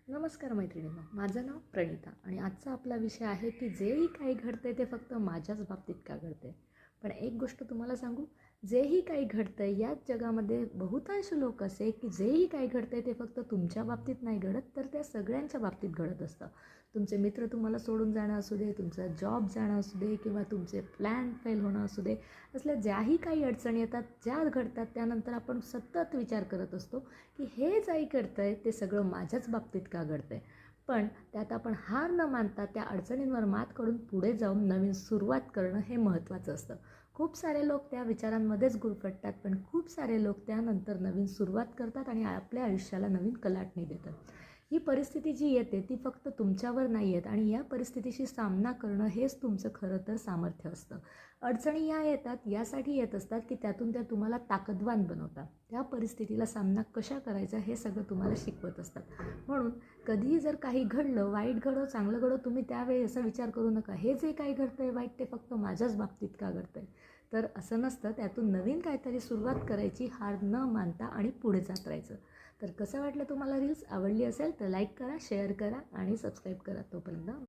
नमस्कार मैत्रिणींनो, माझं नाव प्रणिता आणि आजचा आपला विषय आहे की जेही काही घडतंय ते फक्त माझ्याच बाबतीत का घडतंय. पण एक गोष्ट तुम्हाला सांगू, जेही काही घडतंय याच जगामध्ये बहुतांश लोक असे की जेही काही घडतंय ते फक्त तुमच्या बाबतीत नाही घडत, तर त्या सगळ्यांच्या बाबतीत घडत असतं. तुमचे मित्र तुम्हाला सोडून जाणं असू दे, तुमचा जॉब जाणं असू दे किंवा तुमचे प्लॅन फेल होणं असू दे, असल्या ज्याही काही अडचणी येतात, ज्या घडतात त्यानंतर आपण सतत विचार करत असतो की हे जाई घडतं आहे ते सगळं माझ्याच बाबतीत का घडतं आहे. पण त्यात आपण हार न मानता त्या अडचणींवर मात करून पुढे जाऊन नवीन सुरुवात करणं हे महत्त्वाचं असतं. खूप सारे लोक त्या विचारांमध्येच गुरफटतात, पण खूप सारे लोक त्यानंतर नवीन सुरुवात करतात आणि आपल्या आयुष्याला नवीन कलाटणी देतात. ही परिस्थिती जी येते ती फक्त तुमच्यावर नाही येत आणि या परिस्थितीशी सामना करणं हेच तुमचं खरं तर सामर्थ्य असतं. अडचणी या येतात यासाठी येत असतात की त्यातून त्या तुम्हाला ताकदवान बनवतात. त्या परिस्थितीला सामना कशा करायचा हे सगळं तुम्हाला शिकवत असतात. म्हणून कधीही जर काही घडलं, वाईट घडो चांगलं घडो, तुम्ही त्यावेळी असा विचार करू नका हे जे काही घडतं आहे वाईट ते फक्त माझ्याच बाबतीत का घडतं आहे. तर असं नसतं, त्यातून नवीन काहीतरी सुरुवात करायची, हार न मानता आणि पुढे जात राहायचं. तर कसं वाटलं तुम्हाला रील्स? आवडली असेल तर लाईक करा, शेअर करा आणि सबस्क्राईब करा. तोपर्यंत